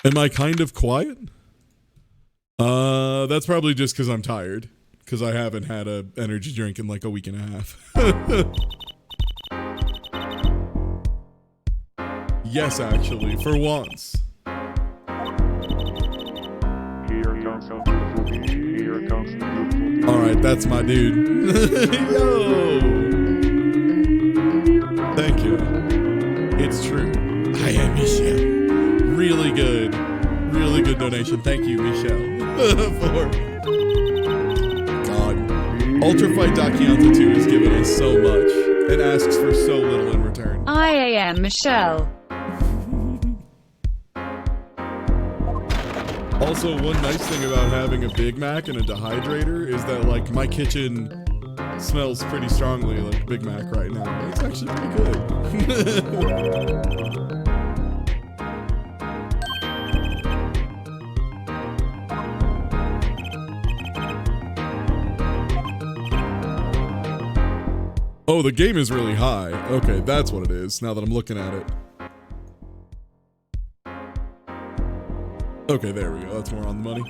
Am I kind of quiet? That's probably just because I'm tired. Because I haven't had a energy drink in like a week and a half. Yes, actually, for once. Alright, that's my dude. Yo! Thank you. It's true. I am Michelle. Really good donation. Thank you, Michelle. For God. Ultrafight.Kianza 2 has given us so much and asks for so little in return. I am Michelle. Also, one nice thing about having a Big Mac and a dehydrator is that, like, my kitchen smells pretty strongly like Big Mac right now. It's actually pretty good. Oh, the game is really high. Okay, that's what it is, now that I'm looking at it. Okay, there we go. That's more on the money.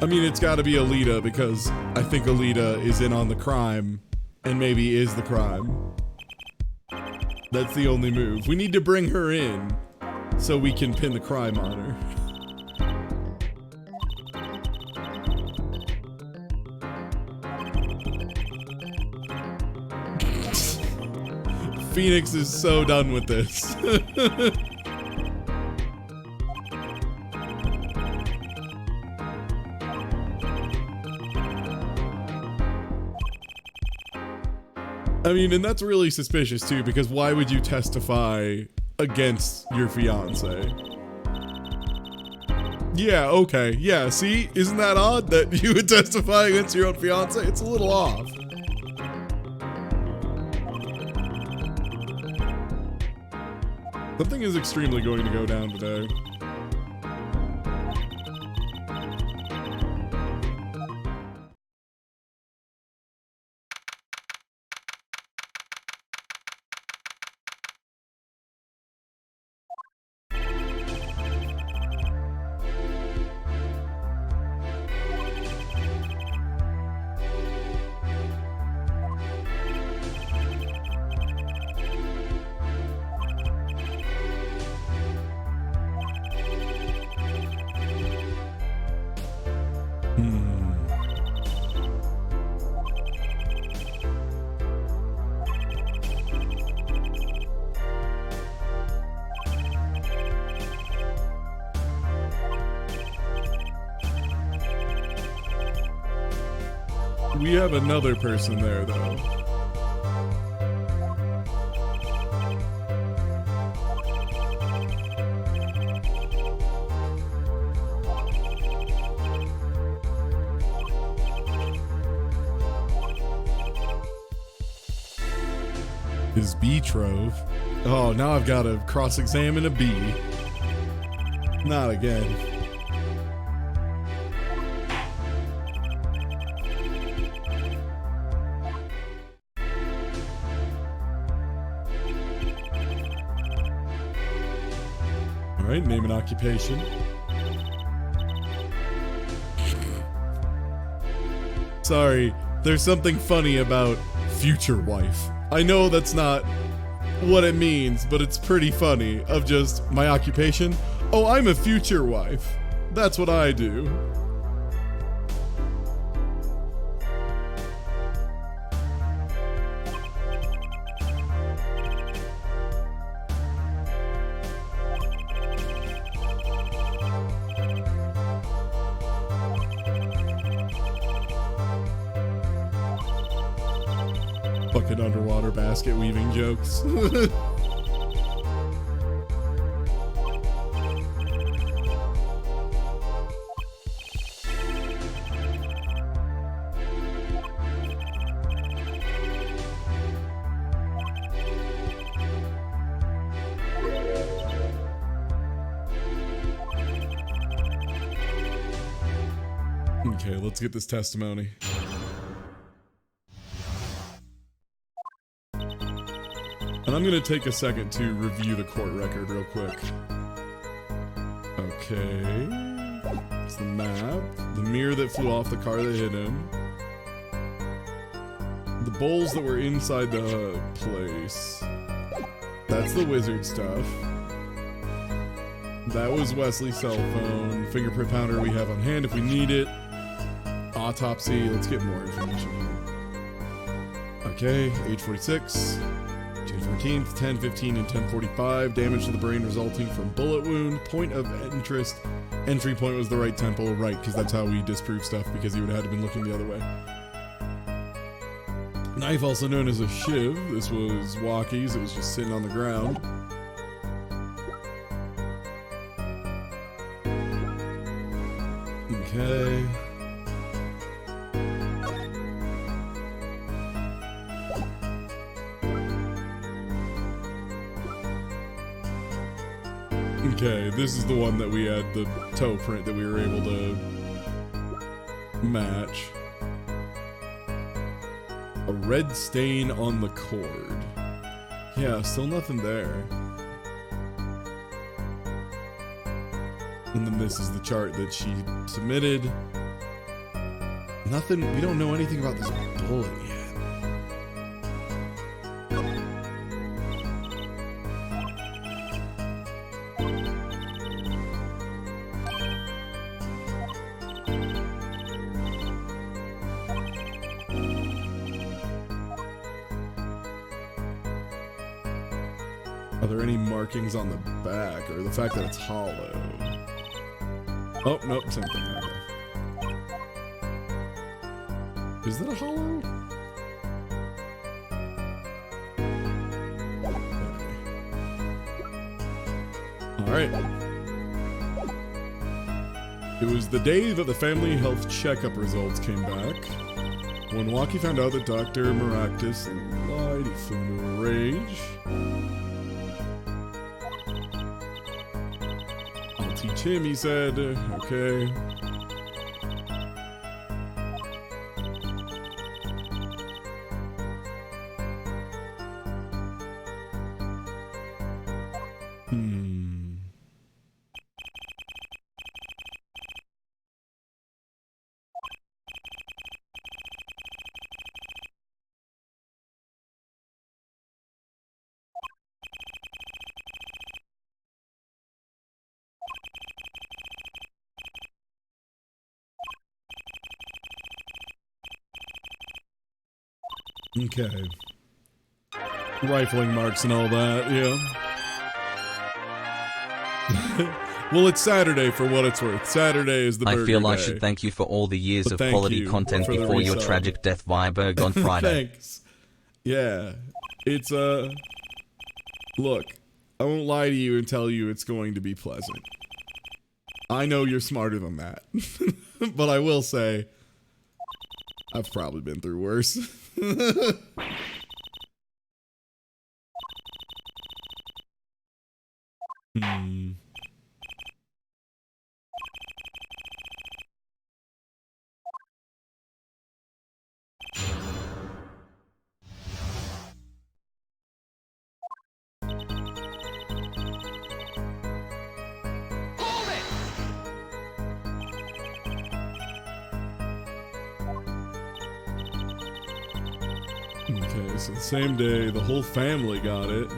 I mean, it's got to be Alita because I think Alita is in on the crime and maybe is the crime. That's the only move. We need to bring her in so we can pin the crime on her. Phoenix is so done with this. I mean, and that's really suspicious too, because why would you testify against your fiance? Yeah, okay. Yeah, see? Isn't that odd that you would testify against your own fiance? It's a little off. Something is extremely going to go down today. We have another person there, though. His bee trove. Oh, now I've got to cross-examine a bee. Not again. All right, name an occupation. Sorry, there's something funny about future wife. I know that's not what it means, but it's pretty funny of just my occupation. Oh, I'm a future wife. That's what I do. Fucking underwater basket weaving jokes. Okay, let's get this testimony. And I'm gonna take a second to review the court record real quick. Okay. It's the map. The mirror that flew off the car that hit him. The bowls that were inside the place. That's the wizard stuff. That was Wesley's cell phone. Fingerprint powder we have on hand if we need it. Autopsy. Let's get more information here. Okay, age 46. June 14th, 10:15 and 10:45. Damage to the brain resulting from bullet wound. Point of interest. Entry point was the right temple. Right, because that's how we disprove stuff, because he would have had to been looking the other way. Knife, also known as a shiv. This was Walkie's. It was just sitting on the ground. Okay. Okay, this is the one that we had the toe print that we were able to match. A red stain on the cord. Yeah, still nothing there. And then this is the chart that she submitted. Nothing, we don't know anything about this bullet yet. Are there any markings on the back, or the fact that it's hollow? Oh, nope, same thing. Okay. Is that a hollow? Okay. Alright. It was the day that the family health checkup results came back. When Walkie found out that Dr. Maractus lied, he flew into a rage. Teach him, he said. Okay. Okay. Rifling marks and all that, yeah. Well, it's Saturday for what it's worth. Saturday is the burger I feel day. I should thank you for all the years of quality content before your tragic death via Berg on Friday. Thanks. Yeah. It's, look, I won't lie to you and tell you it's going to be pleasant. I know you're smarter than that. But I will say, I've probably been through worse. Okay, so the same day, the whole family got it.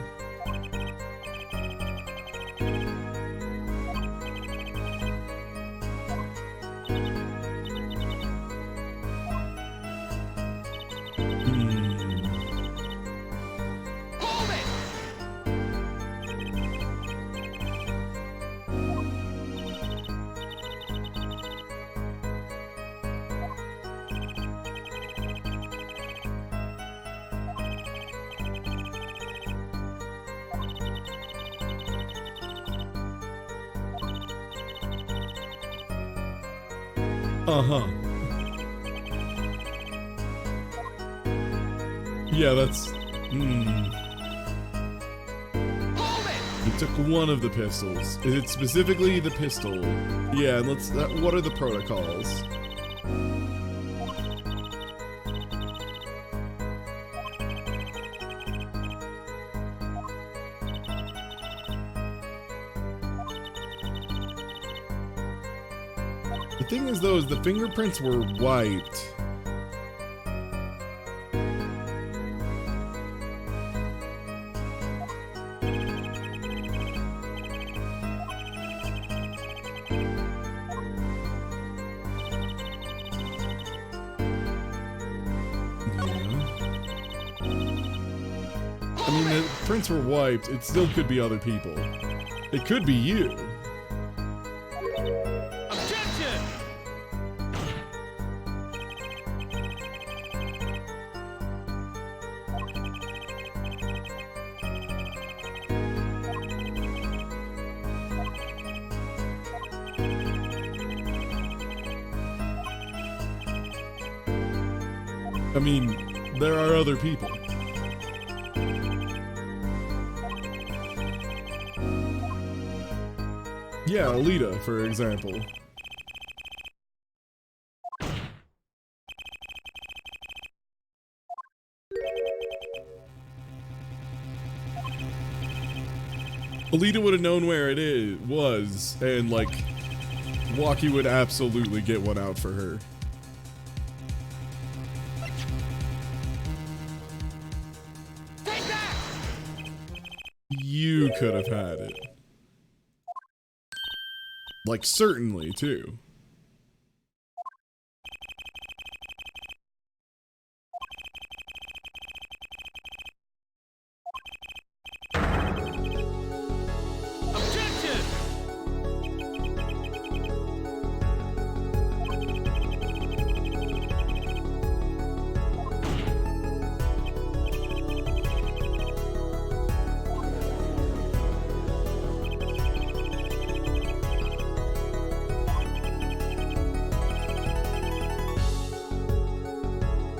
Uh-huh. Yeah, that's... He took one of the pistols. Is it specifically the pistol? Yeah, and let's... what are the protocols? The thing is, though, is the fingerprints were wiped. I mean, the prints were wiped. It still could be other people. It could be you. Objection! I mean, there are other people. Yeah, Alita, for example. Alita would have known where it was, and like, Walkie would absolutely get one out for her. Take that! You could have had it. Like, certainly, too. Objection!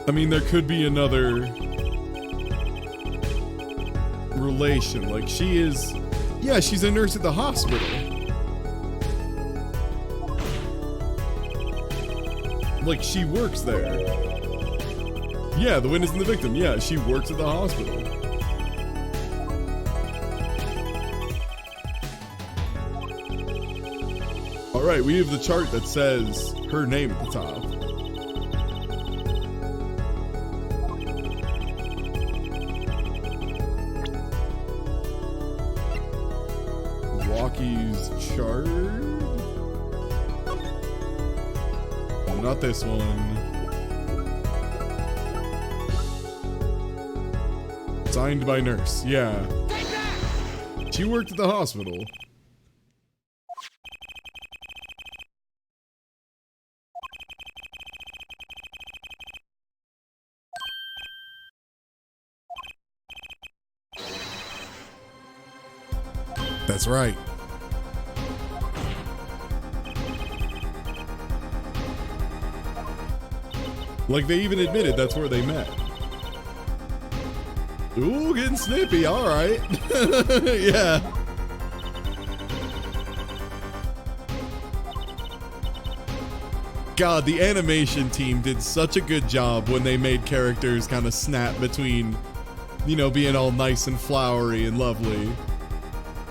I mean, there could be another relation. Like, she is... Yeah, she's a nurse at the hospital. Like, she works there. Yeah, the witness and the victim. Yeah, she works at the hospital. Alright, we have the chart that says her name at the top. Walkie's chart? Oh, not this one. Signed by nurse, yeah. She worked at the hospital. That's right. Like, they even admitted that's where they met. Ooh, getting snippy, alright. Yeah. God, the animation team did such a good job when they made characters kind of snap between, you know, being all nice and flowery and lovely.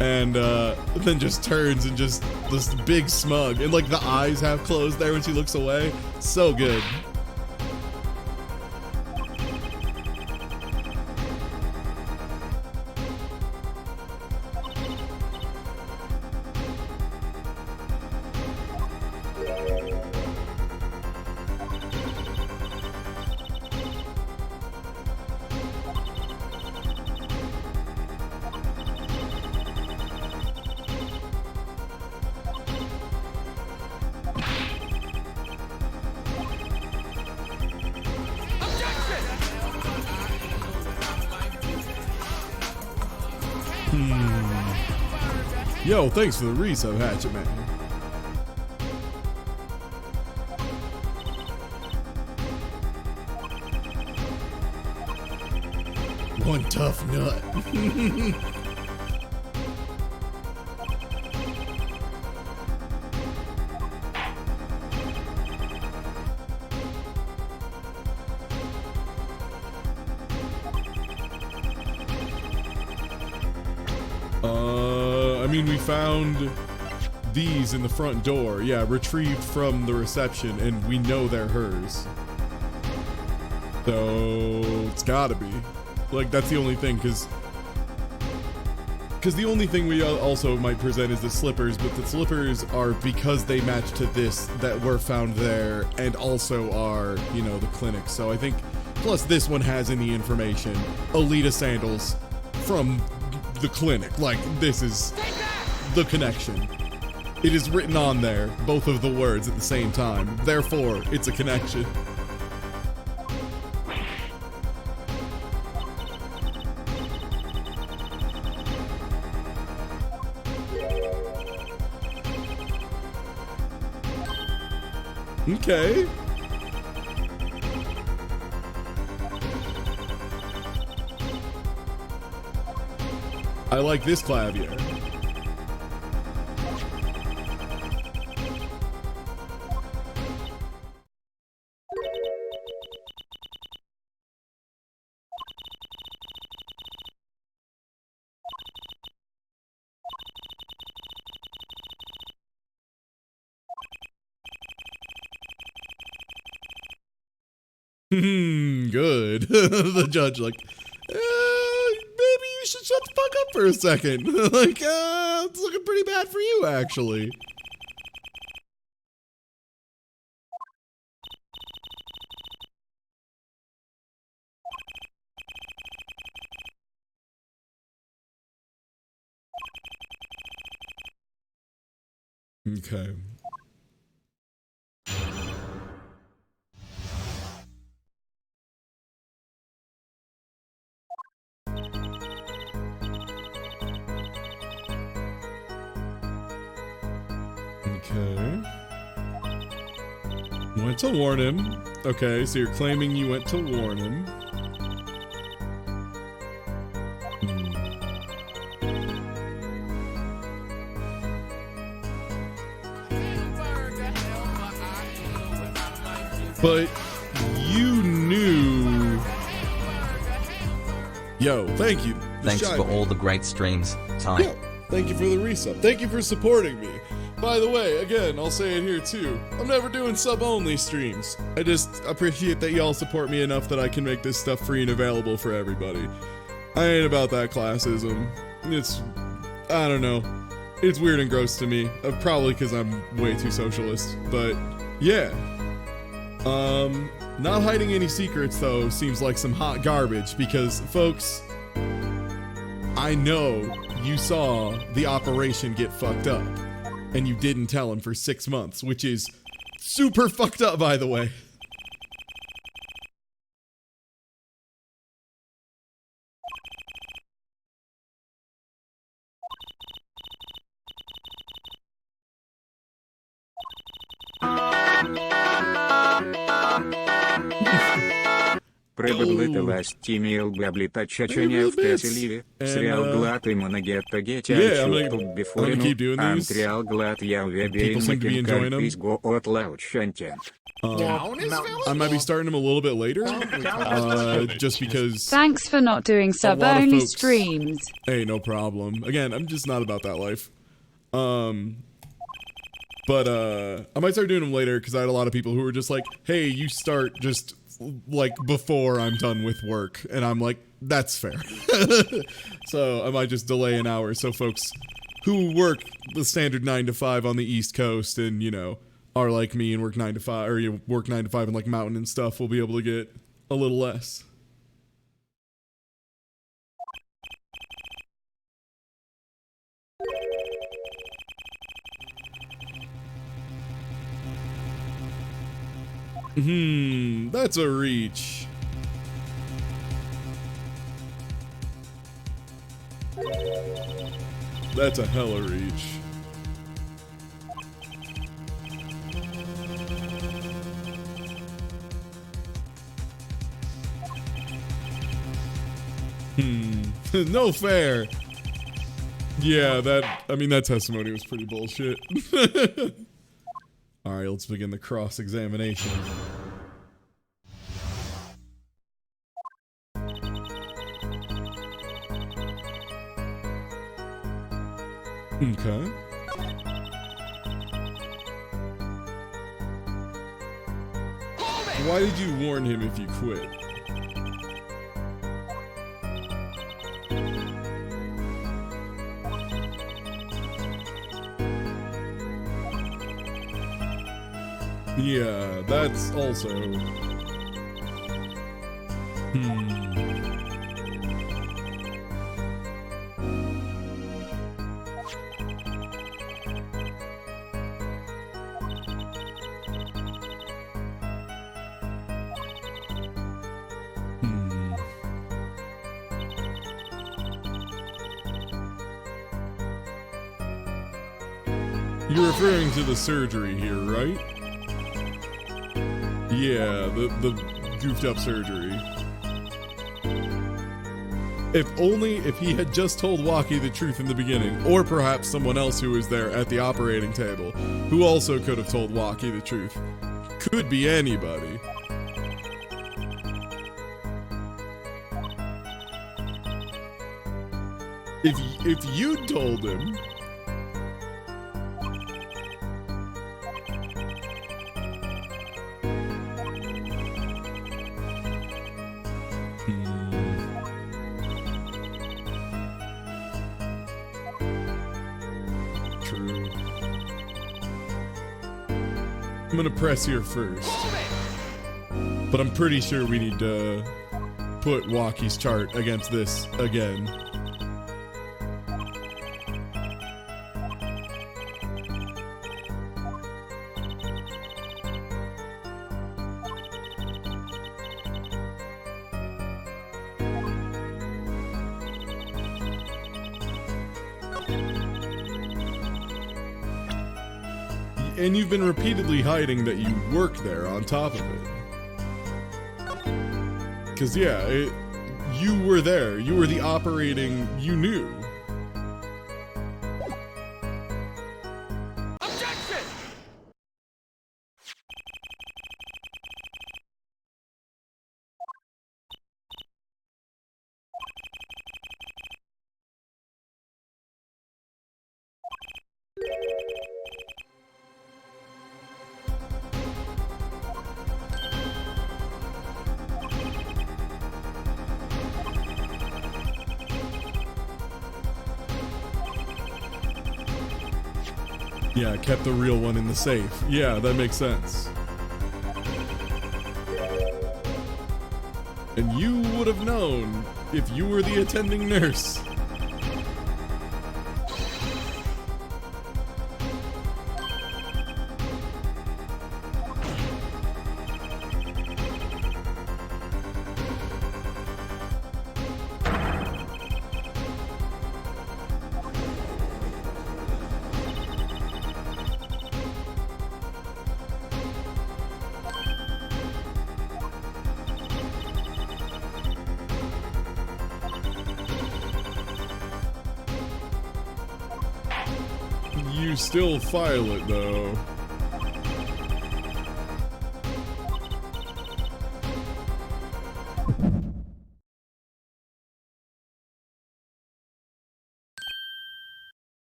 And then just turns and just this big smug. And like the eyes half closed there when she looks away. So good. Yo, thanks for the resub, Hatchet Man. One tough nut. I mean, we found these in the front door. Yeah, retrieved from the reception, and we know they're hers. So it's gotta be. Like, that's the only thing, because the only thing we also might present is the slippers, but the slippers are because they match to this that were found there, and also are, you know, the clinic. So I think, plus this one has in the information, Alita sandals from the clinic. Like, this is the connection. It is written on there, both of the words at the same time. Therefore, it's a connection. Okay. I like this clavier. Good. The judge, like, maybe you should shut the fuck up for a second. Like, it's looking pretty bad for you, actually. Okay. Okay. Went to warn him. Okay, so you're claiming you went to warn him. But you knew. Yo, thank you. Thanks for all the great streams, Ty. Yo, thank you for the resub. Thank you for supporting me. By the way, again, I'll say it here too. I'm never doing sub-only streams. I just appreciate that y'all support me enough that I can make this stuff free and available for everybody. I ain't about that classism. It's, I don't know. It's weird and gross to me. Probably because I'm way too socialist. But, yeah. Not hiding any secrets, though, seems like some hot garbage because, folks, I know you saw the operation get fucked up, and you didn't tell him for 6 months, which is super fucked up, by the way. Прибаблитилась тіміл бабліта чачання в теселіві, сріал глад і монагетта гетя чуптуб біфорину, антриал глад я вебейн макин карпис го от лаучантент. I might be starting him a little bit later, just because... Thanks for not doing sub-only streams. Hey, no problem. Again, I'm just not about that life. But I might start doing them later because I had a lot of people who were just like, hey, you start just like before I'm done with work. And I'm like, that's fair. So I might just delay an hour so folks who work the standard 9 to 5 on the East Coast and, you know, are like me and work 9 to 5, or you work 9 to 5 in like mountain and stuff, will be able to get a little less. That's a reach. That's a hella reach. No fair. Yeah, that testimony was pretty bullshit. Alright, let's begin the cross-examination. Okay. why did you warn him if you quit? Yeah, that's also... You're referring to the surgery here, right? Yeah, the goofed up surgery. If he had just told Waki the truth in the beginning, or perhaps someone else who was there at the operating table, who also could have told Waki the truth. Could be anybody. If you told him... I'm gonna press here first, but I'm pretty sure we need to put Waki's chart against this again. And you've been repeatedly hiding that you work there on top of it. Because, yeah, you were there. You were the operating... You knew. Objection! Yeah, kept the real one in the safe. Yeah, that makes sense. And you would have known if you were the attending nurse. You still file it, though.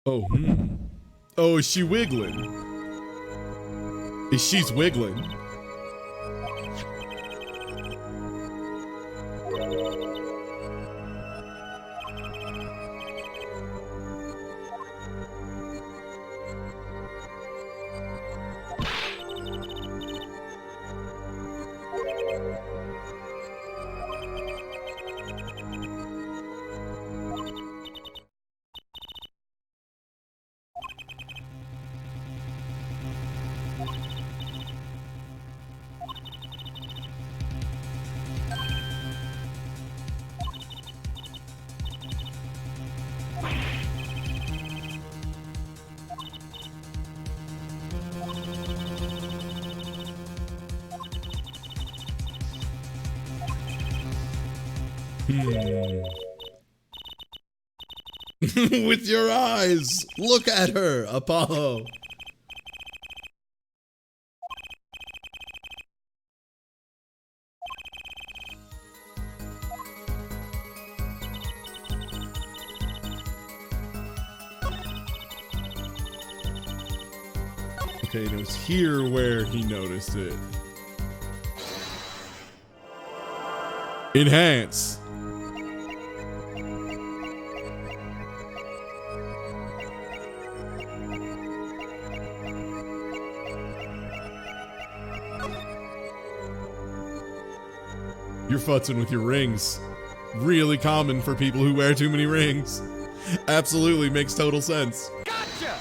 Oh, Oh, is she wiggling? She's wiggling. With your eyes! Look at her, Apollo! Okay, and it was here where he noticed it. Enhance. You're futzing with your rings. Really common for people who wear too many rings. Absolutely makes total sense. Gotcha!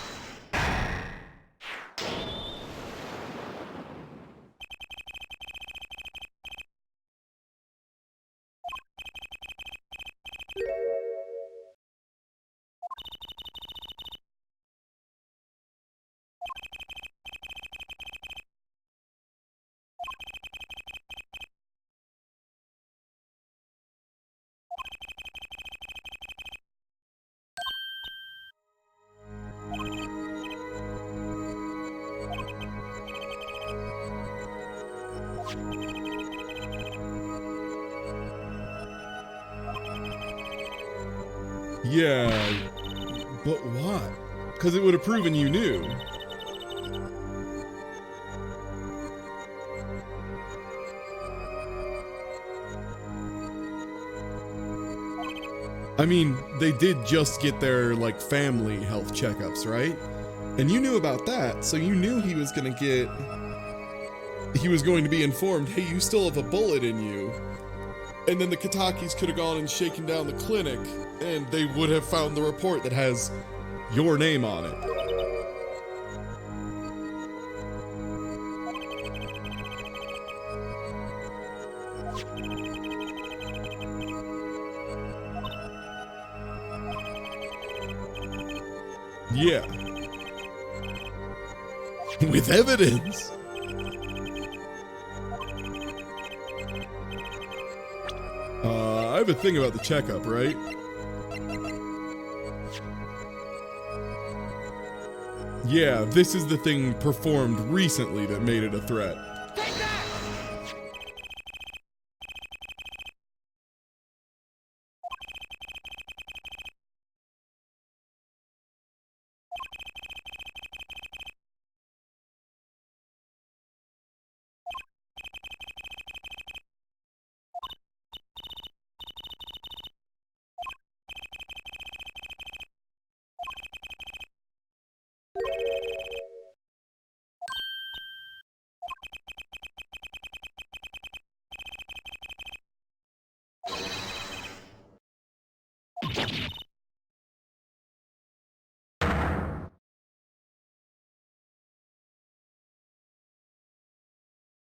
Yeah, but what? Because it would have proven you knew. I mean, they did just get their, like, family health checkups, right? And you knew about that, so you knew he was going to be informed, hey, you still have a bullet in you. And then the Katakis could have gone and shaken down the clinic, and they would have found the report that has your name on it. Yeah. With evidence. I have a thing about the checkup, right? Yeah, this is the thing performed recently that made it a threat. Take that!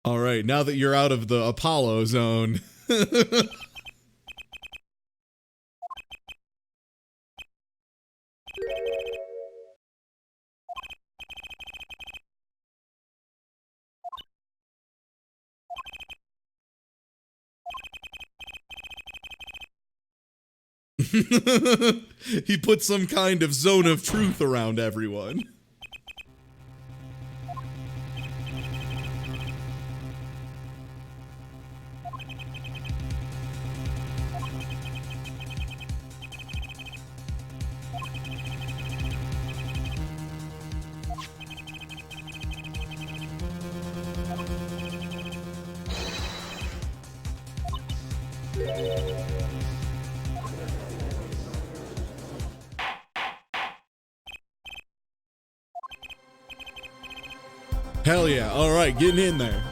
All right, now that you're out of the Apollo zone. He put some kind of zone of truth around everyone. Hell yeah. All right, getting in there.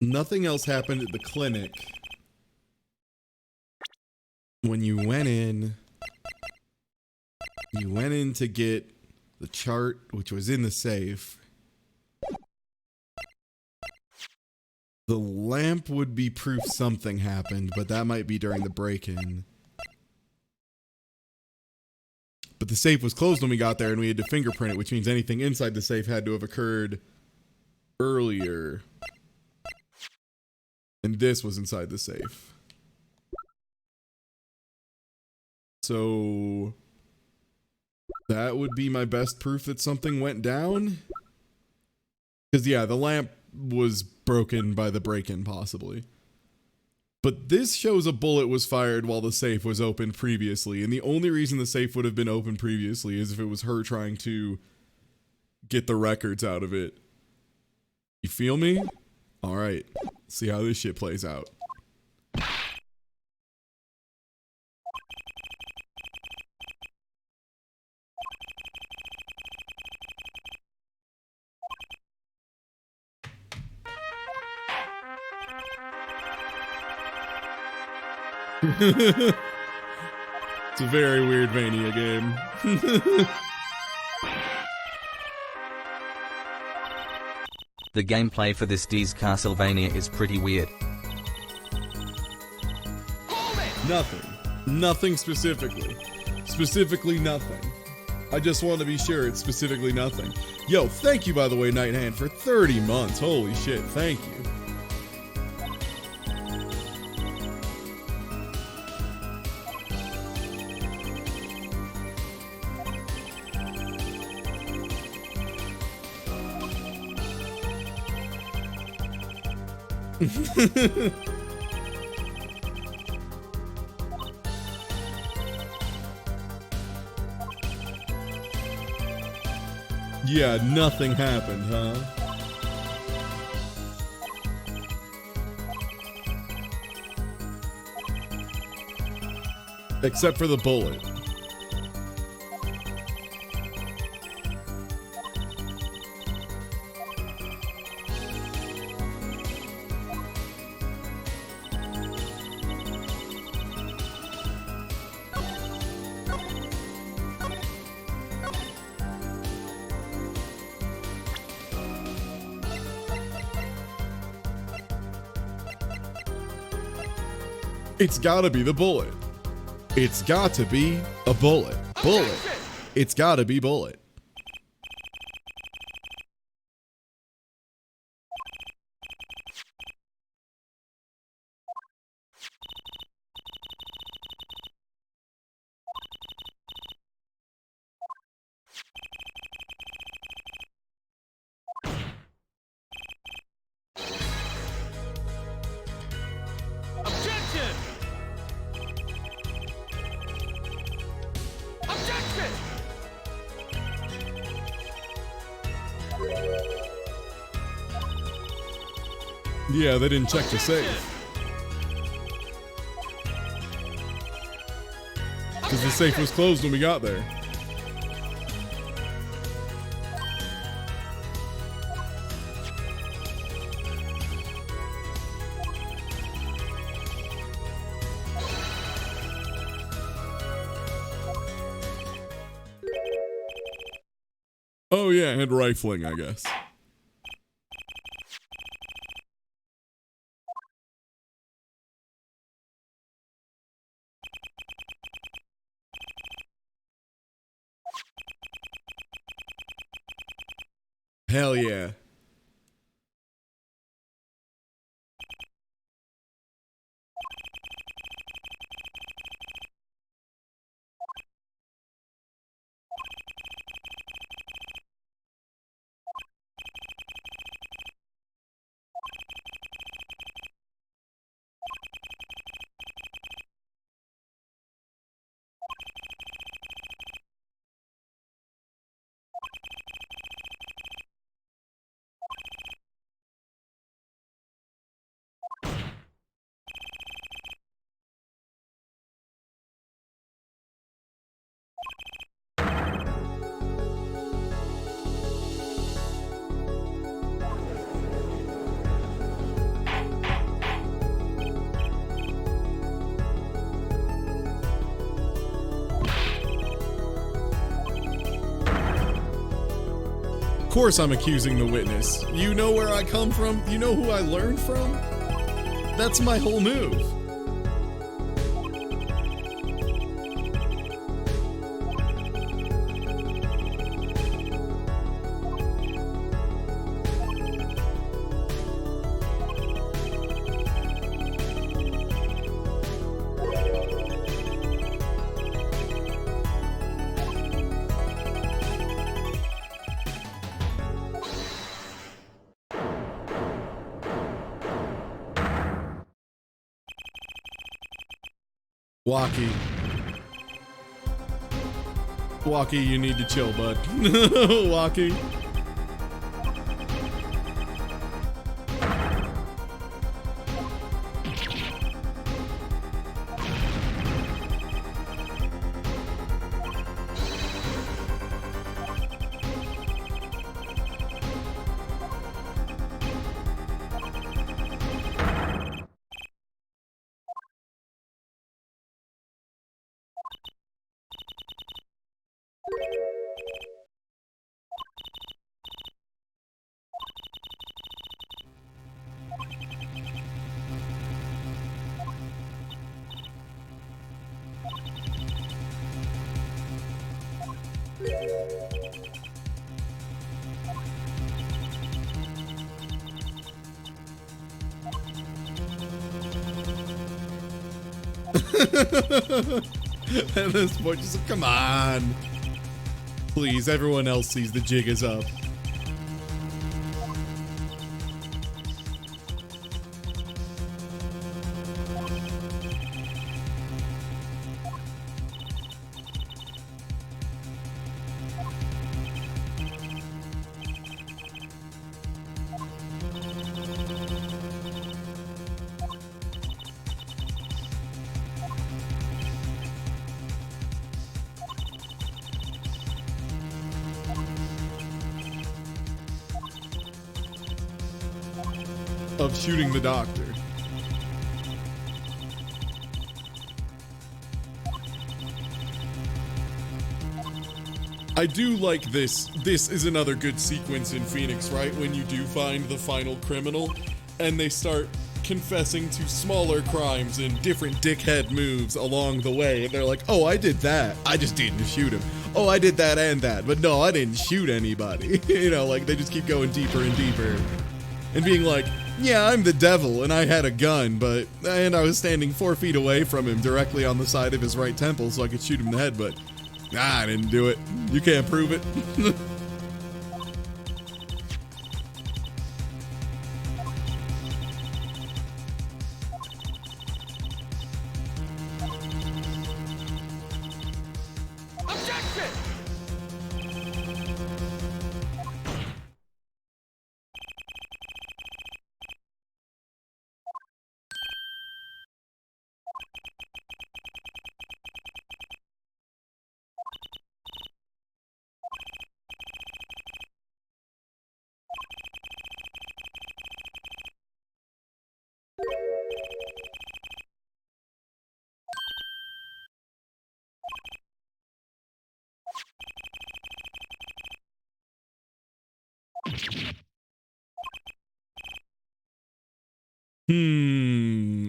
Nothing else happened at the clinic. When you went in to get the chart, which was in the safe. The lamp would be proof something happened, but that might be during the break-in. But the safe was closed when we got there and we had to fingerprint it, which means anything inside the safe had to have occurred earlier. And this was inside the safe. So that would be my best proof that something went down. Because, yeah, the lamp was broken by the break-in, possibly. But this shows a bullet was fired while the safe was opened previously. And the only reason the safe would have been opened previously is if it was her trying to get the records out of it. You feel me? All right. See how this shit plays out. It's a very weird Mania game. The gameplay for this D's Castlevania is pretty weird. Nothing. Nothing specifically. Specifically nothing. I just want to be sure it's specifically nothing. Yo, thank you, by the way, Night Hand, for 30 months. Holy shit, thank you. Yeah, nothing happened, huh? Except for the bullet. It's gotta be the bullet. It's got to be a bullet. Bullet. It's gotta be bullet. Yeah, they didn't check the safe. Because the safe was closed when we got there. Oh yeah, and rifling, I guess. Hell yeah. Of course I'm accusing the witness. You know where I come from? You know who I learned from? That's my whole move. Walkie. Walkie, you need to chill, bud. Walkie. And this boy just, come on. Please, everyone else sees the jig is up. Of shooting the doctor. I do like this. This is another good sequence in Phoenix, right? When you do find the final criminal and they start confessing to smaller crimes and different dickhead moves along the way. And they're like, oh, I did that. I just didn't shoot him. Oh, I did that and that. But no, I didn't shoot anybody. You know, like they just keep going deeper and deeper. And being like, yeah, I'm the devil and I had a gun, and I was standing 4 feet away from him directly on the side of his right temple so I could shoot him in the head, but I didn't do it. You can't prove it.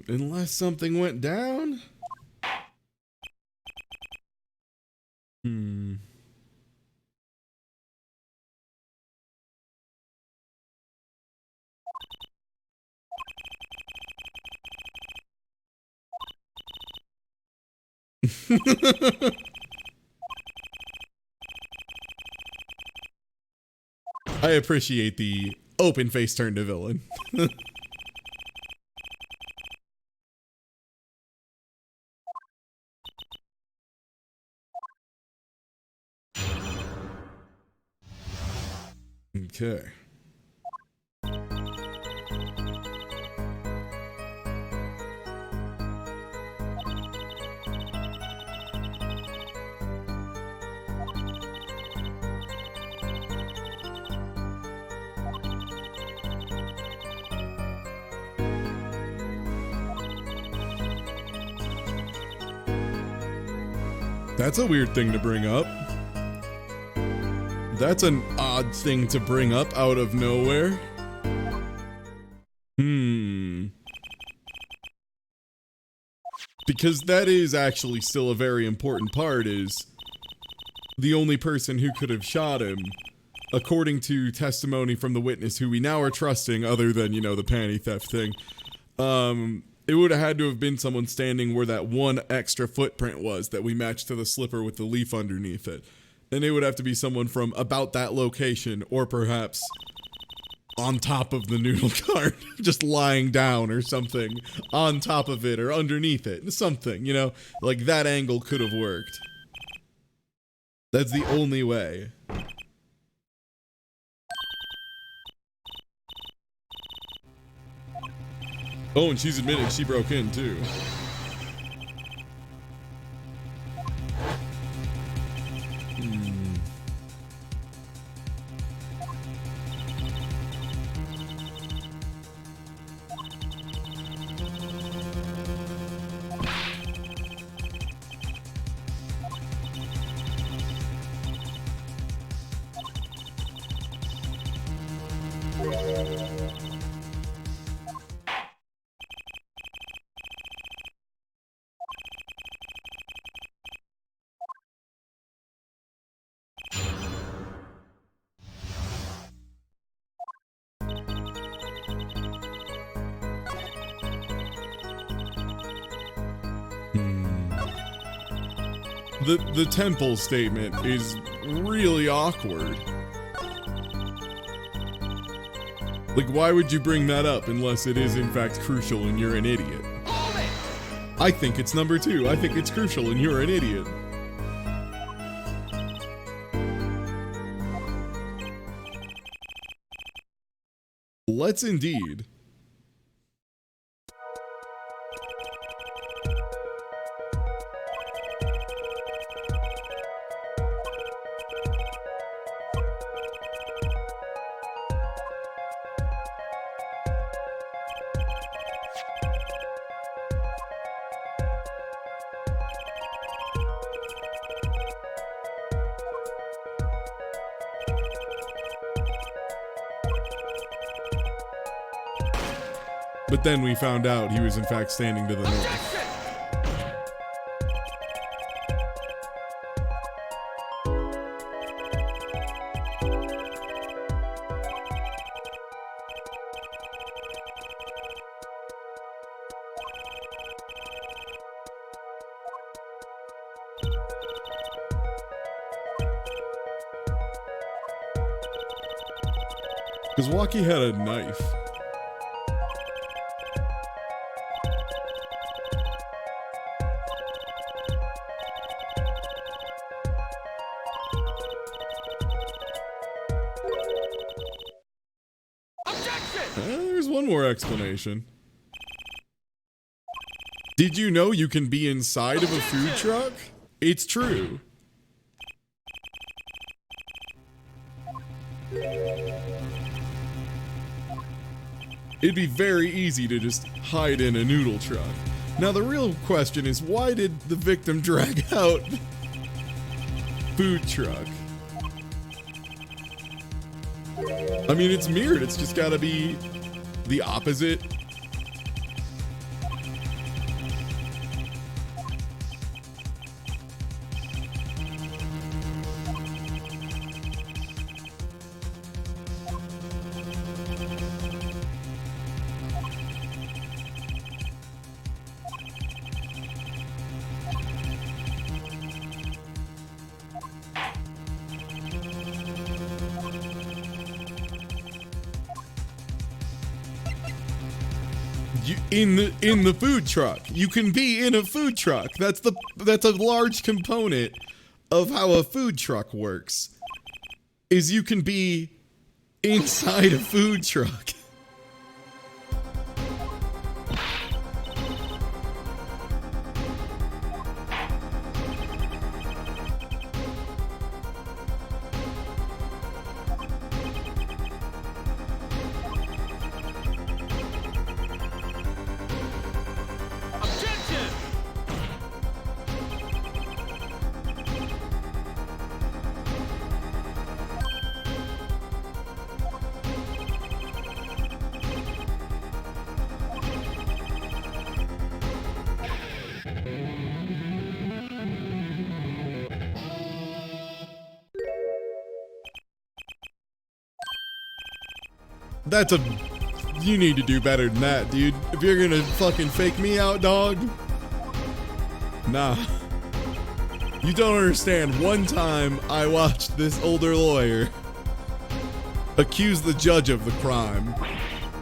Unless something went down? I appreciate the open face turn to villain. Okay. That's a weird thing to bring up. That's an odd thing to bring up out of nowhere. Because that is actually still a very important part, is the only person who could have shot him, according to testimony from the witness who we now are trusting, other than, you know, the panty theft thing, it would have had to have been someone standing where that one extra footprint was that we matched to the slipper with the leaf underneath it. And it would have to be someone from about that location, or perhaps on top of the noodle cart, just lying down or something, on top of it or underneath it, something, you know, like that angle could have worked. That's the only way. Oh, and she's admitted she broke in too. The temple statement is really awkward. Like, why would you bring that up unless it is in fact crucial and you're an idiot? I think it's number 2. I think it's crucial and you're an idiot. Let's indeed. But then we found out he was in fact standing to the north. Because Waki had a knife. There's one more explanation. Did you know you can be inside of a food truck? It's true. It'd be very easy to just hide in a noodle truck. Now the real question is, why did the victim drag out food truck? I mean, it's mirrored. It's just gotta be the opposite. In the food truck. You can be in a food truck. That's a large component of how a food truck works. Is you can be inside a food truck. You need to do better than that, dude. If you're gonna fucking fake me out, dog. Nah. You don't understand. One time I watched this older lawyer accused the judge of the crime,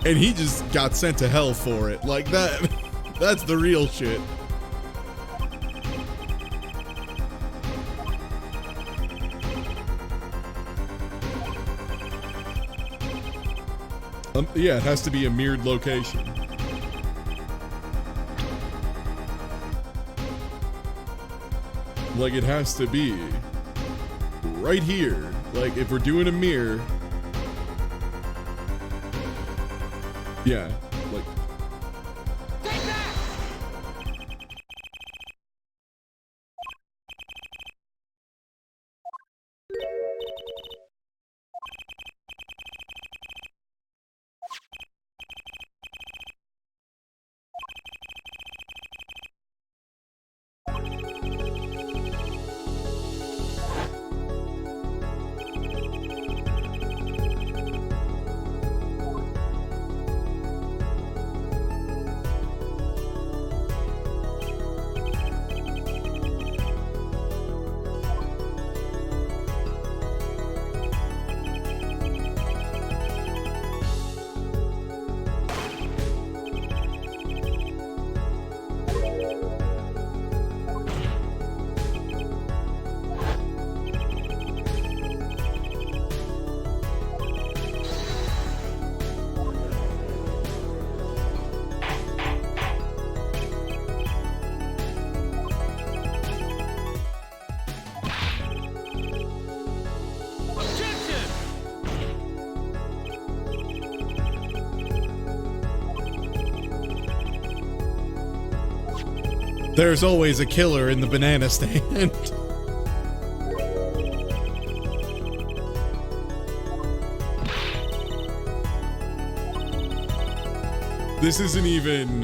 and he just got sent to hell for it. Like that, that's the real shit. Yeah, it has to be a mirrored location. Like, it has to be right here. Like, if we're doing a mirror. Yeah, like. There's always a killer in the banana stand. This isn't even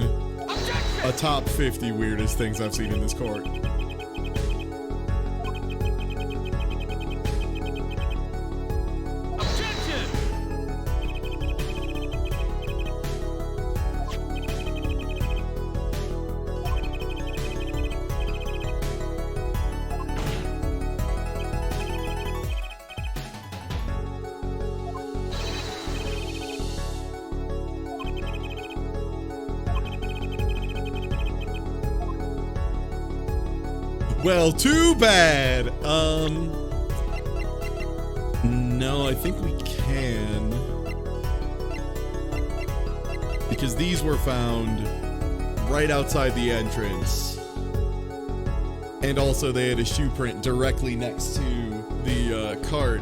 a top 50 weirdest things I've seen in this court. Well, too bad. No, I think we can. Because these were found right outside the entrance. And also they had a shoe print directly next to the cart.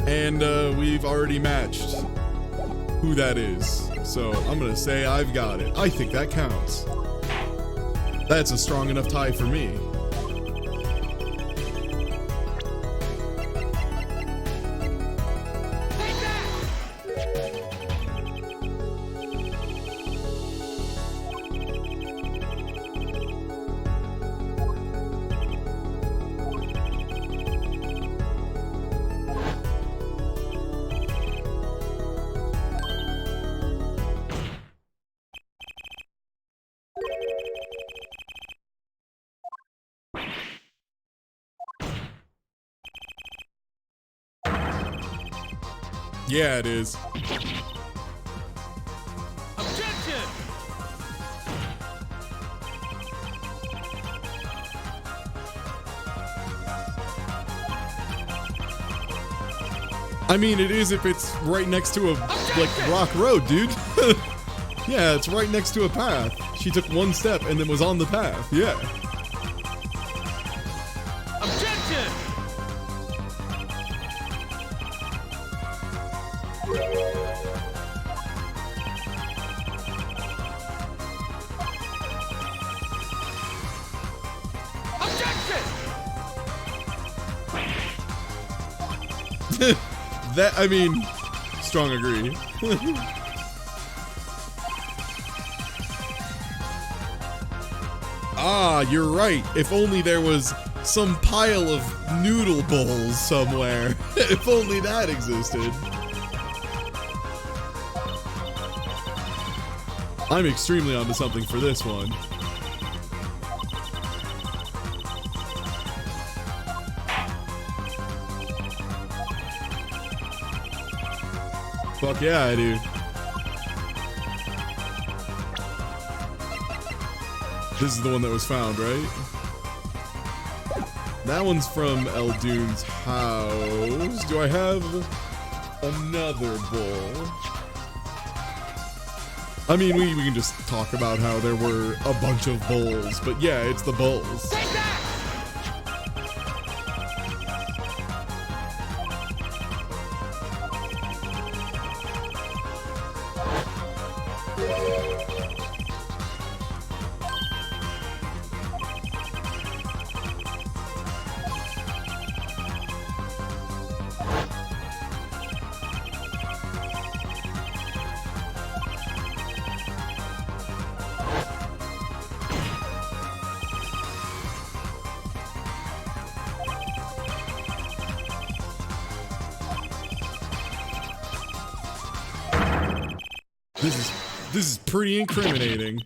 And we've already matched who that is. So I'm gonna say I've got it. I think that counts. That's a strong enough tie for me. Yeah, it is. Objection! I mean, it is if it's right next to a, like, rock road, dude. Yeah, it's right next to a path. She took one step and then was on the path. Yeah. Objection! That, I mean, strong agree. Ah, you're right. If only there was some pile of noodle bowls somewhere. If only that existed. I'm extremely onto something for this one. Fuck yeah, I do. This is the one that was found, right? That one's from Eldune's house. Do I have another bull? I mean, we can just talk about how there were a bunch of bulls, but yeah, it's the bulls. Take that! This is pretty incriminating.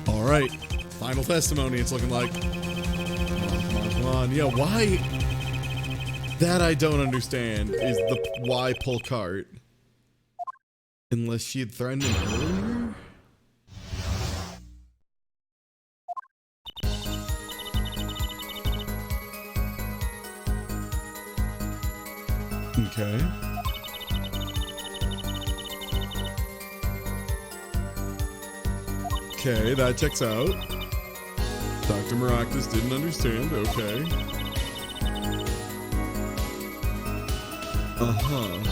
Alright, final testimony, it's looking like. Come on. Yeah, why? That I don't understand is why pull cart. Unless she had threatened him earlier? Okay. Okay, that checks out. Dr. Maractus didn't understand. Okay. Uh-huh.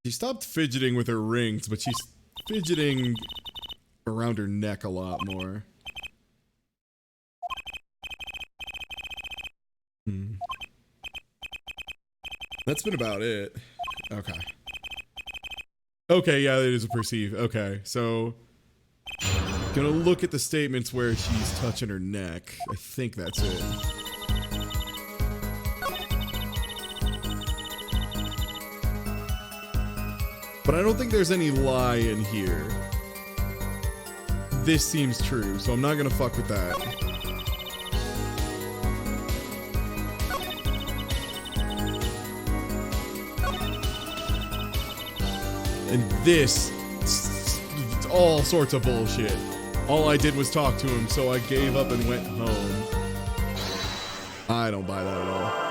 She stopped fidgeting with her rings, but she's fidgeting around her neck a lot more. That's been about it. Okay. Okay, yeah, it is a perceive. Okay, so gonna look at the statements where she's touching her neck. I think that's it. But I don't think there's any lie in here. This seems true, so I'm not gonna fuck with that. And this, it's all sorts of bullshit. All I did was talk to him, so I gave up and went home. I don't buy that at all.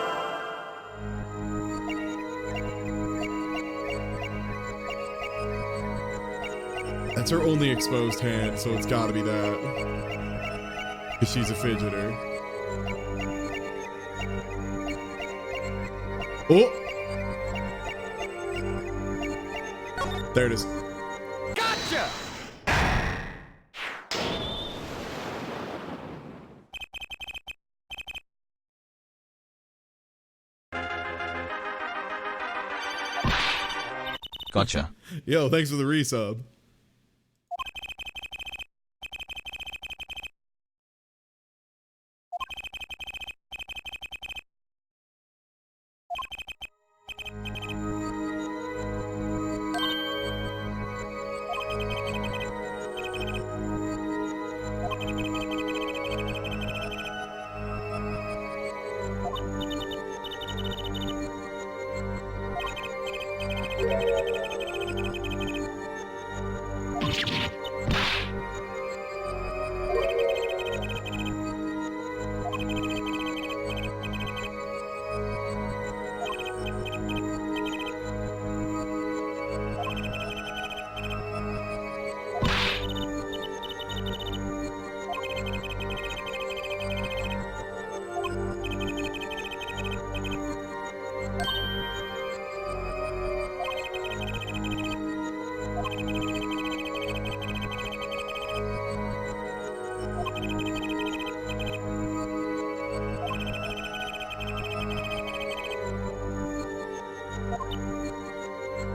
That's her only exposed hand, so it's gotta be that. Because she's a fidgeter. Oh! There it is. Gotcha! Gotcha. Yo, thanks for the resub.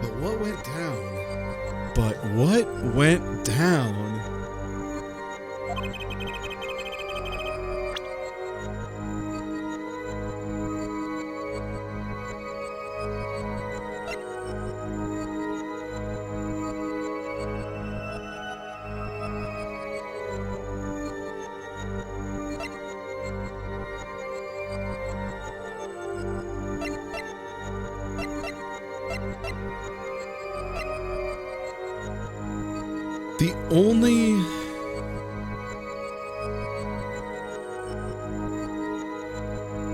But what went down? But what went down?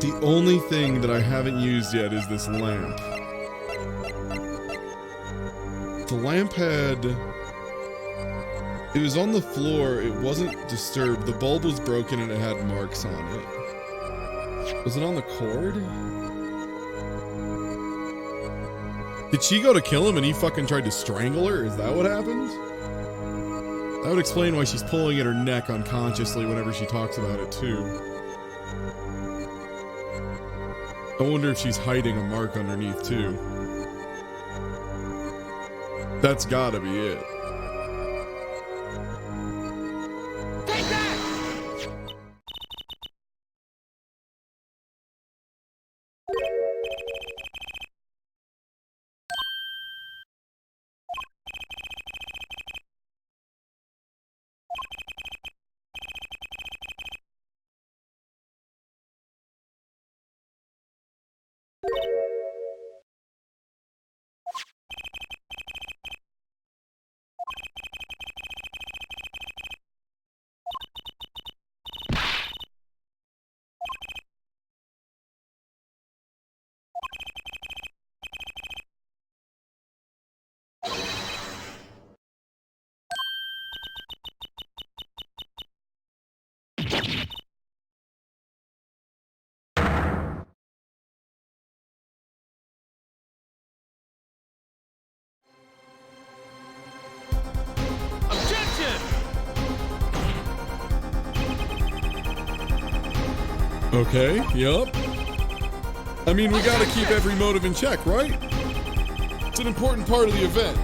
The only thing that I haven't used yet is this lamp. The lamp it was on the floor, it wasn't disturbed. The bulb was broken and it had marks on it. Was it on the cord? Did she go to kill him and he fucking tried to strangle her? Is that what happened? That would explain why she's pulling at her neck unconsciously whenever she talks about it, too. I wonder if she's hiding a mark underneath, too. That's gotta be it. Take that! Okay, yup. I mean, we gotta keep every motive in check, right? It's an important part of the event.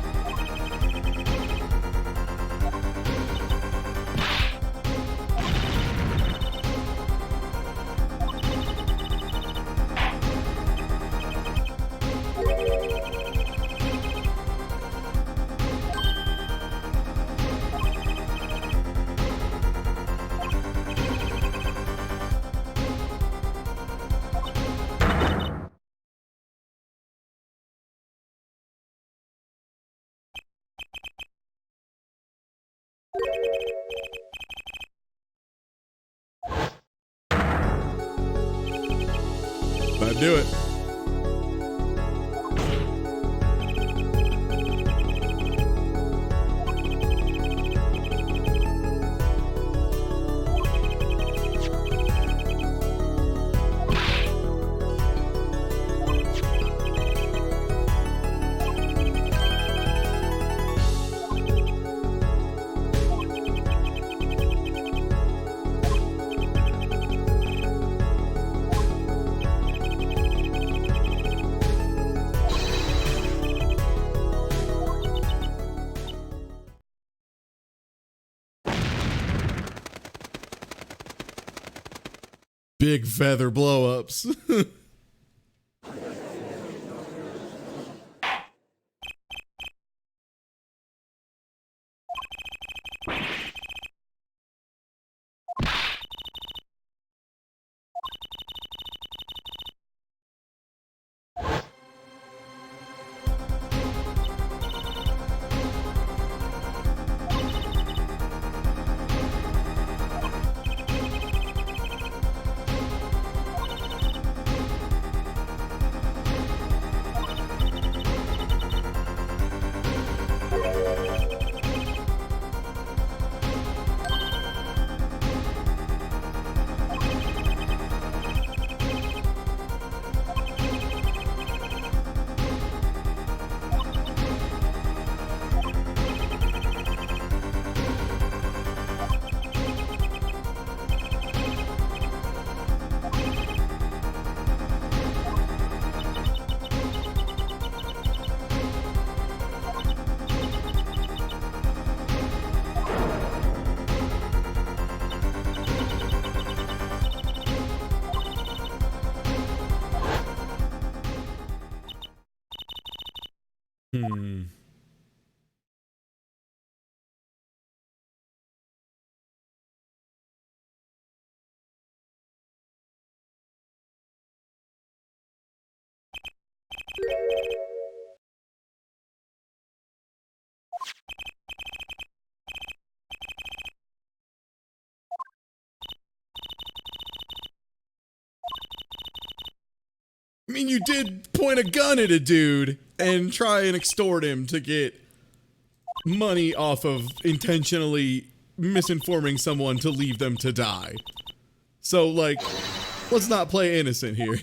That'd do it. Big feather blow-ups. I mean, you did point a gun at a dude and try and extort him to get money off of intentionally misinforming someone to leave them to die. So, like, let's not play innocent here.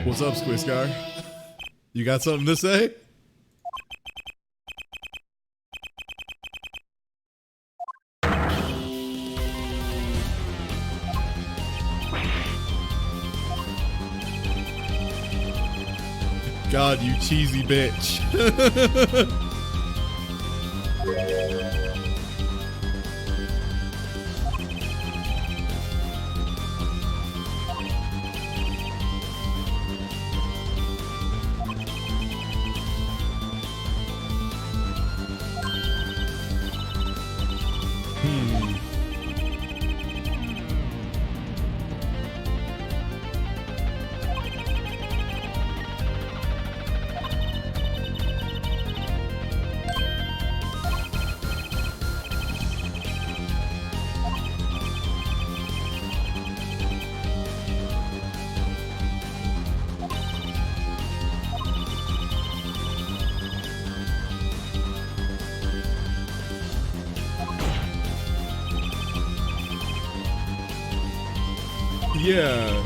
What's up, Squiscar? You got something to say? God, you cheesy bitch. Yeah,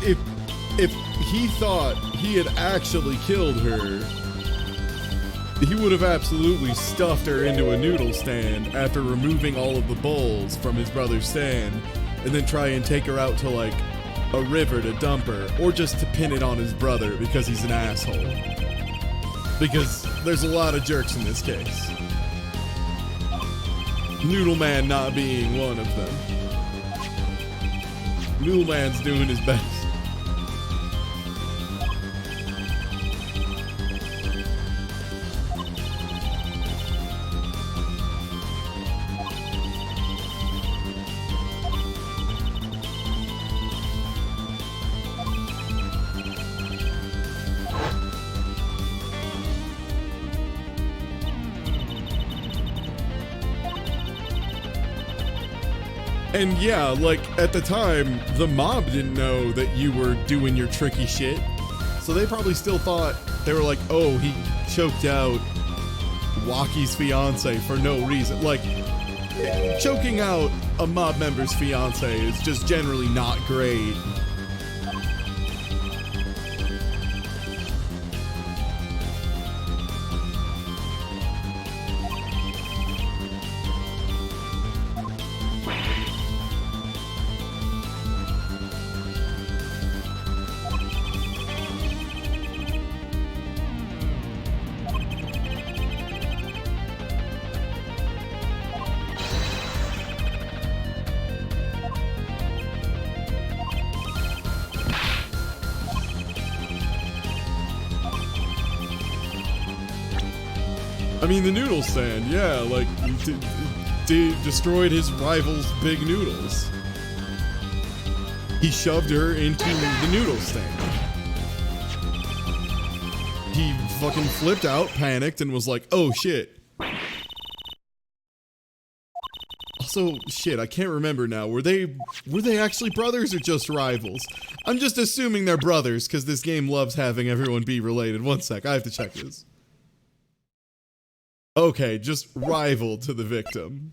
if he thought he had actually killed her, he would have absolutely stuffed her into a noodle stand after removing all of the bowls from his brother's stand, and then try and take her out to like a river to dump her, or just to pin it on his brother because he's an asshole. Because there's a lot of jerks in this case. Noodle Man not being one of them. Noodle Man's doing his best. And yeah, like, at the time, the mob didn't know that you were doing your tricky shit. So they probably still thought, they were like, oh, he choked out Waki's fiance for no reason. Like, choking out a mob member's fiance is just generally not great. I mean, the noodle stand, yeah, like, destroyed his rival's big noodles. He shoved her into the noodle stand. He fucking flipped out, panicked, and was like, oh shit. Also, shit, I can't remember now. Were they actually brothers or just rivals? I'm just assuming they're brothers, because this game loves having everyone be related. One sec, I have to check this. Okay, just rival to the victim.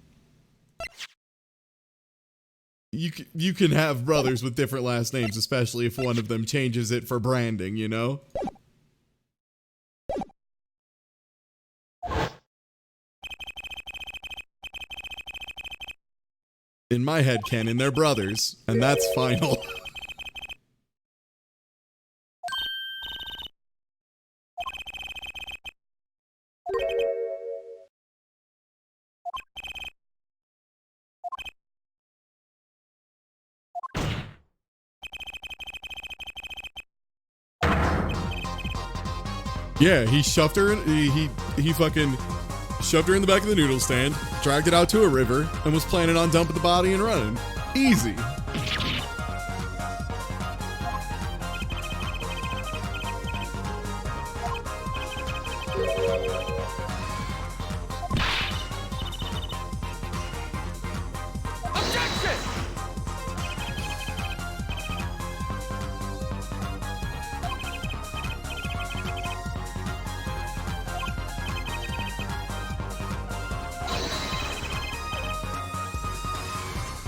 You can have brothers with different last names, especially if one of them changes it for branding, you know? In my headcanon, they're brothers, and that's final. Yeah, he shoved her in, he fucking shoved her in the back of the noodle stand, dragged it out to a river, and was planning on dumping the body and running. Easy.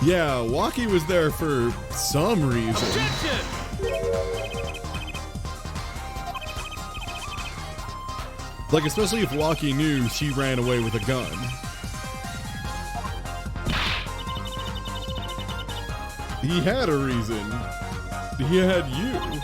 Yeah, Walkie was there for some reason. Objection! Like, especially if Walkie knew she ran away with a gun. He had a reason. He had you.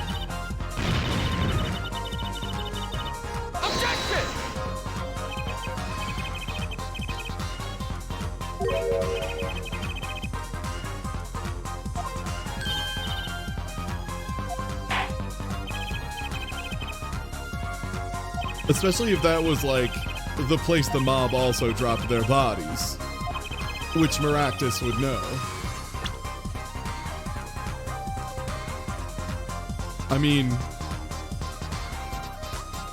Especially if that was, like, the place the mob also dropped their bodies. Which Maractus would know. I mean,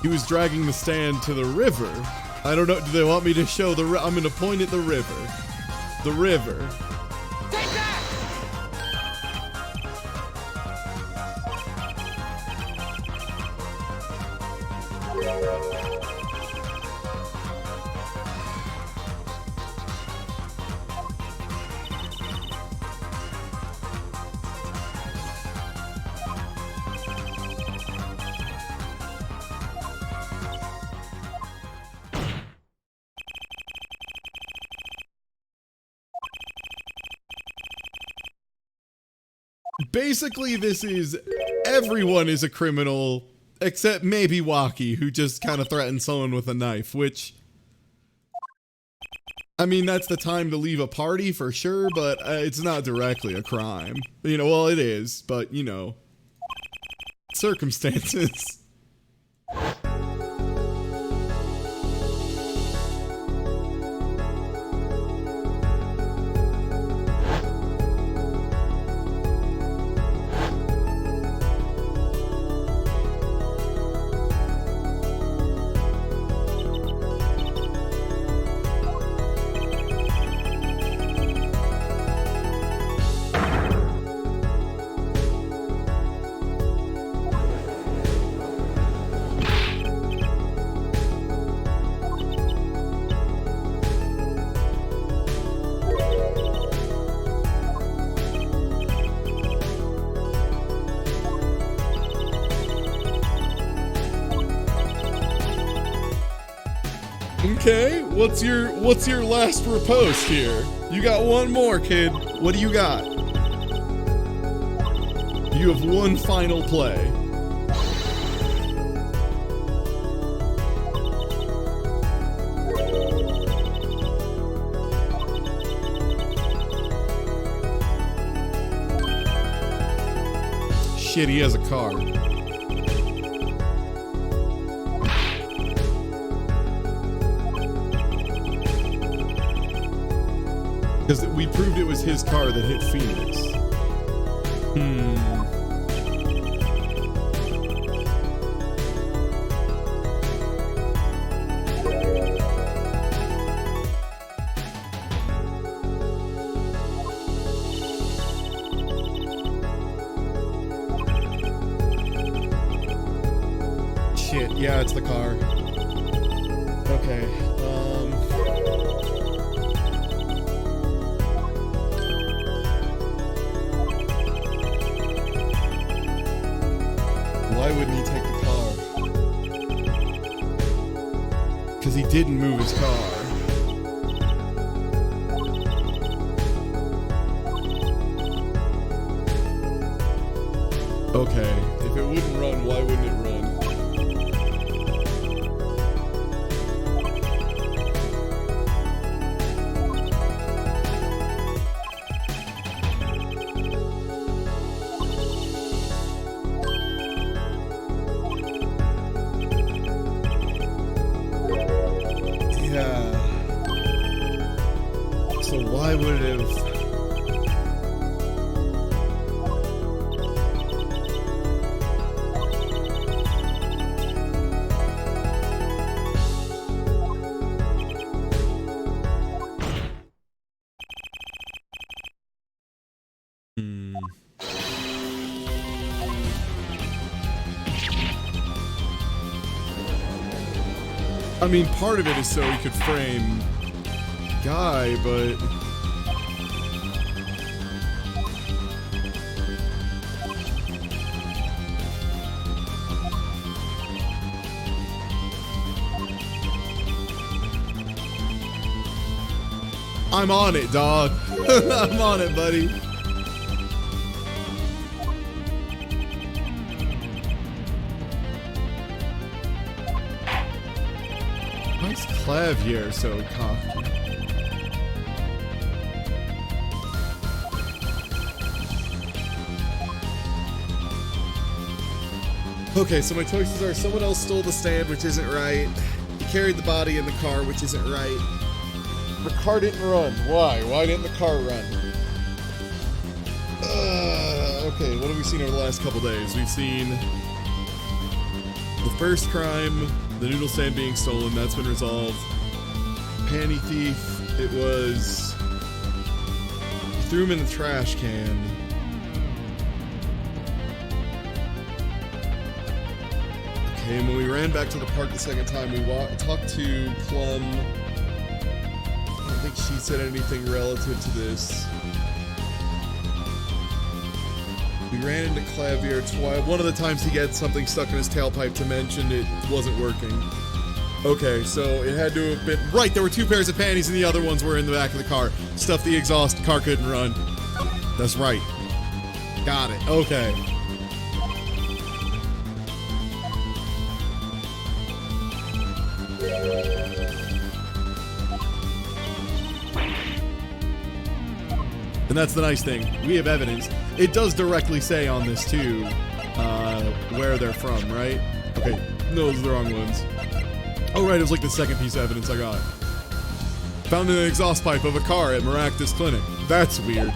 he was dragging the stand to the river. I don't know, do they want me to show the I'm gonna point at the river. The river. Take that! Basically, this is everyone is a criminal except maybe Walkie, who just kind of threatened someone with a knife, which, I mean, that's the time to leave a party for sure, but it's not directly a crime. You know, well, it is, but, you know, circumstances. Okay, what's your last riposte here? You got one more, kid. What do you got? You have one final play. Shit, he has a car. Because we proved it was his car that hit Phoenix. Shit, yeah, it's the car. Okay, why wouldn't he take the car? Because he didn't move his car. Okay, if it wouldn't run, why wouldn't it run? So why would it have... I mean, part of it is so he could frame Guy, but... I'm on it, dog. I'm on it, buddy. Why is Clavier so cocky? Okay, so my choices are someone else stole the stand, which isn't right. He carried the body in the car, which isn't right. The car didn't run. Why? Why didn't the car run? Okay, what have we seen over the last couple days? We've seen the first crime, the noodle stand being stolen. That's been resolved. Panty thief. It was... He threw him in the trash can. Okay, and when we ran back to the park the second time, we talked to Plum. I don't think she said anything relative to this. We ran into Clavier twice. One of the times he had something stuck in his tailpipe to mention it wasn't working. Okay, so it had to have been... Right, there were two pairs of panties and the other ones were in the back of the car. Stuffed the exhaust, car couldn't run. That's right. Got it, okay. And that's the nice thing. We have evidence. It does directly say on this, too, where they're from, right? Okay, no, those are the wrong ones. Oh, right, it was like the second piece of evidence I got. Found in an exhaust pipe of a car at Maractus Clinic. That's weird.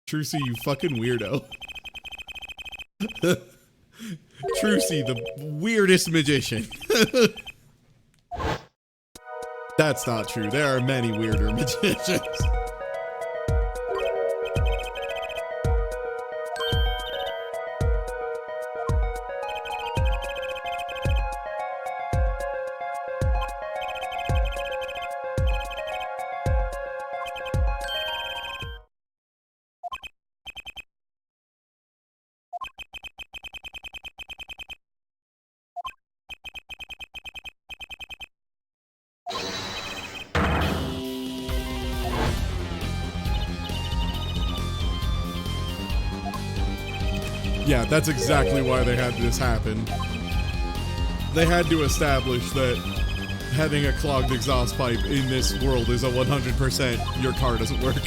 Trucy, you fucking weirdo. Trucy, the weirdest magician. That's not true. There are many weirder magicians. Yeah, that's exactly why they had this happen. They had to establish that having a clogged exhaust pipe in this world is a 100% your car doesn't work.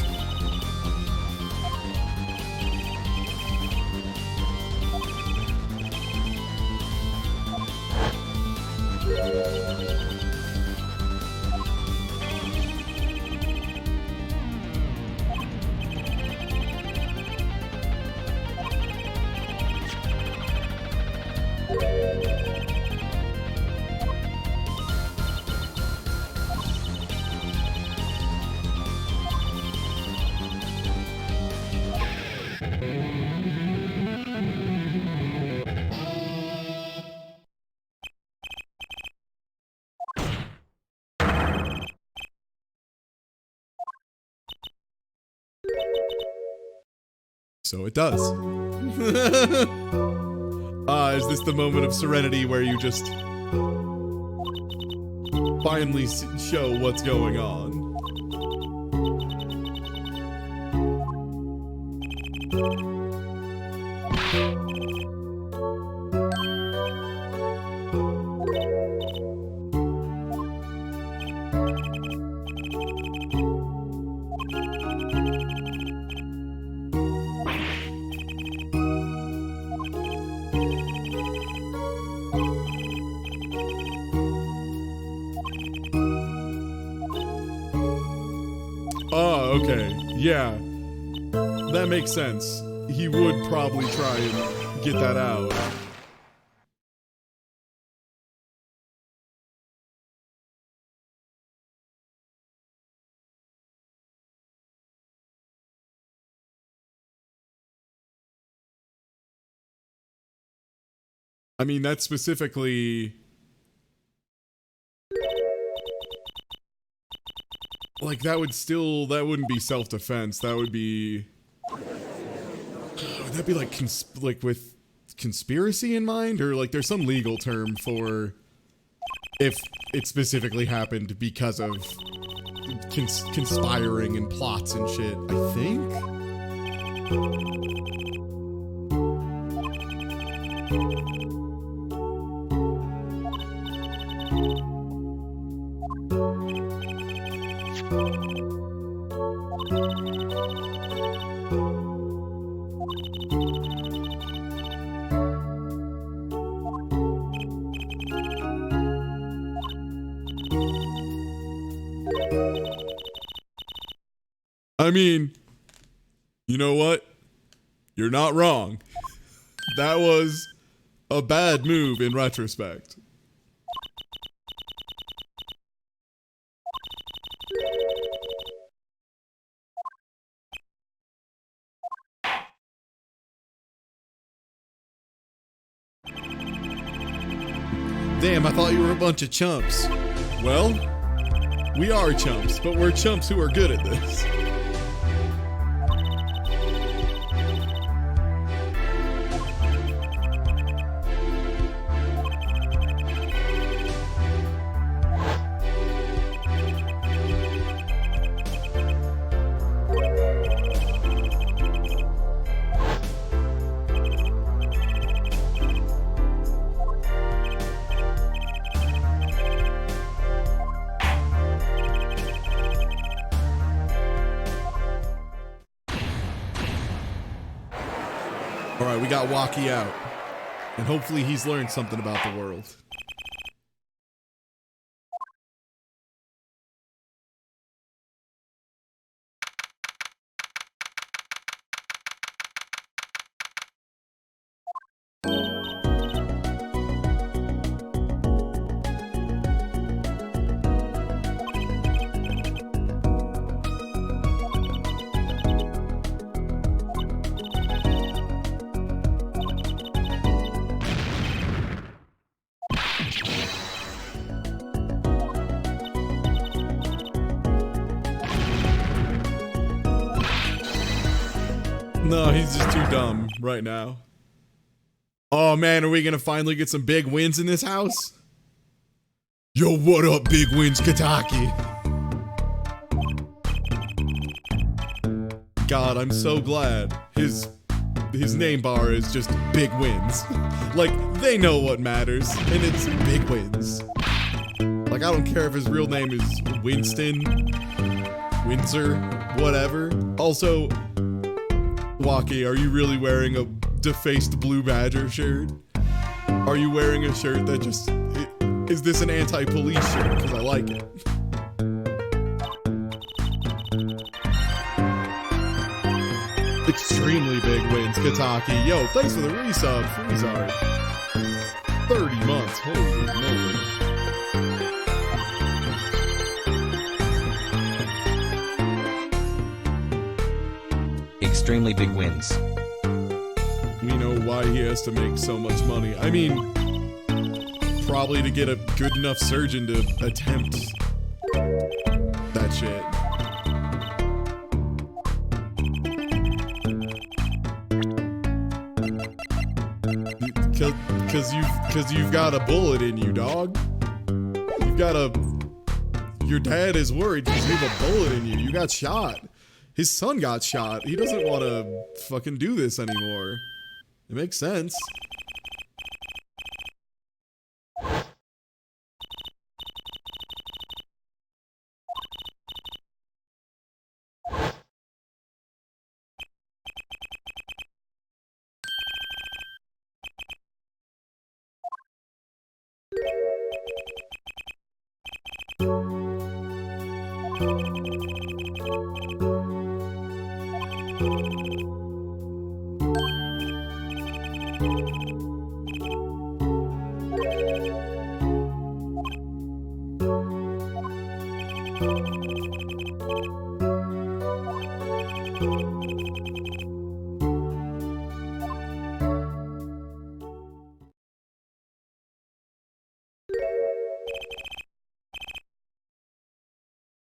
So it does. Is this the moment of serenity where you just finally show what's going on? Okay, yeah, that makes sense. He would probably try and get that out. I mean, that's specifically... Like, that wouldn't be self-defense. That would be... Would that be like, with conspiracy in mind? Or, like, there's some legal term for if it specifically happened because of conspiring and plots and shit, I think? I mean, you know what? You're not wrong. That was a bad move in retrospect. Damn, I thought you were a bunch of chumps. Well, we are chumps, but we're chumps who are good at this. Alright, we got Waki out. And hopefully he's learned something about the world. No, he's just too dumb right now. Oh man, are we gonna finally get some big wins in this house? Yo, what up, big wins, Kataki? God, I'm so glad his his name bar is just big wins. Like, they know what matters, and it's big wins. Like, I don't care if his real name is Winston, Windsor, whatever. Also, Waki, are you really wearing a defaced Blue Badger shirt? Are you wearing a shirt that just... Is this an anti-police shirt? Because I like it. Extremely big wins, Kitaki. Yo, thanks for the resub, Freezard. 30 months, holy moly. Extremely big wins. We know why he has to make so much money. I mean, probably to get a good enough surgeon to attempt that shit. Cause you've got a bullet in you, dog. Your dad is worried because you have a bullet in you. You got shot. His son got shot. He doesn't want to fucking do this anymore. It makes sense.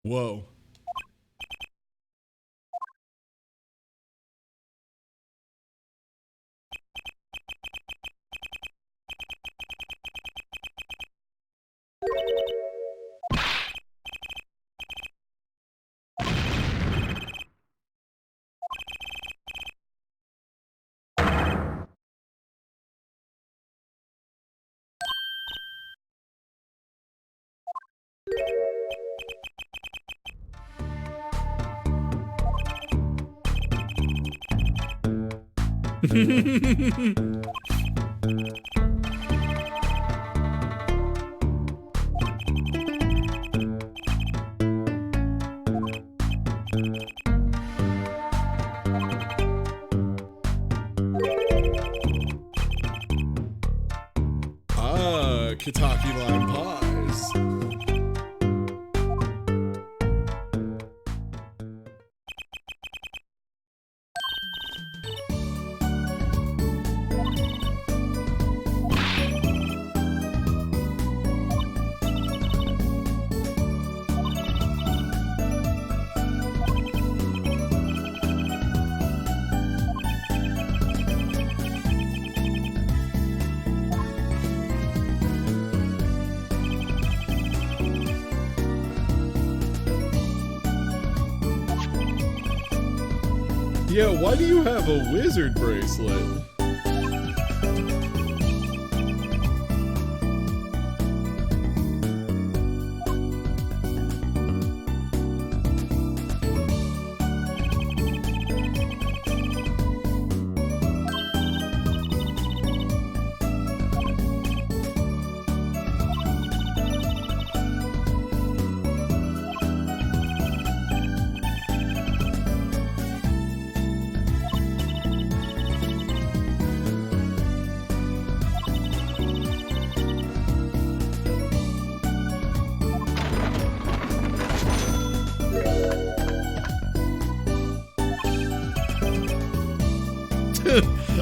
Whoa. Kentucky lime pies. Yeah, why do you have a wizard bracelet?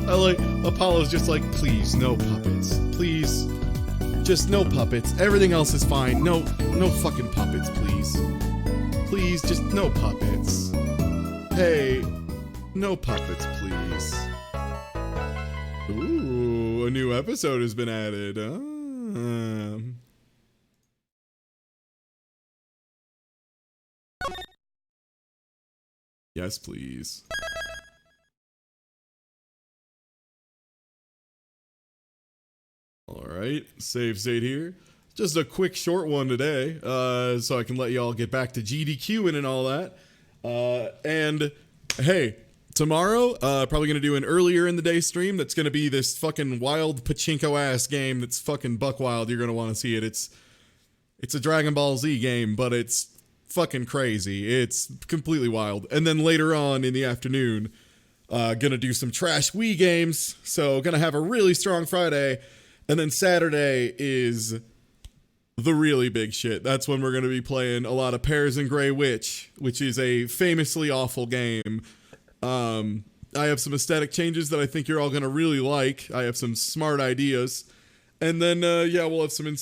I like Apollo's just like, please, no puppets. Please. Just no puppets. Everything else is fine. No fucking puppets, please. Please, just no puppets. Hey, no puppets, please. Ooh, a new episode has been added. Yes, please. All right, save state here. Just a quick short one today, so I can let y'all get back to GDQing and all that. And hey, tomorrow, probably gonna do an earlier in the day stream. That's gonna be this fucking wild pachinko ass game. That's fucking buck wild. You're gonna want to see it. It's a Dragon Ball Z game, but it's fucking crazy. It's completely wild. And then later on in the afternoon, gonna do some trash Wii games. So gonna have a really strong Friday. And then Saturday is the really big shit. That's when we're going to be playing a lot of Pears and Grey Witch, which is a famously awful game. I have some aesthetic changes that I think you're all going to really like. I have some smart ideas. And then, yeah, we'll have some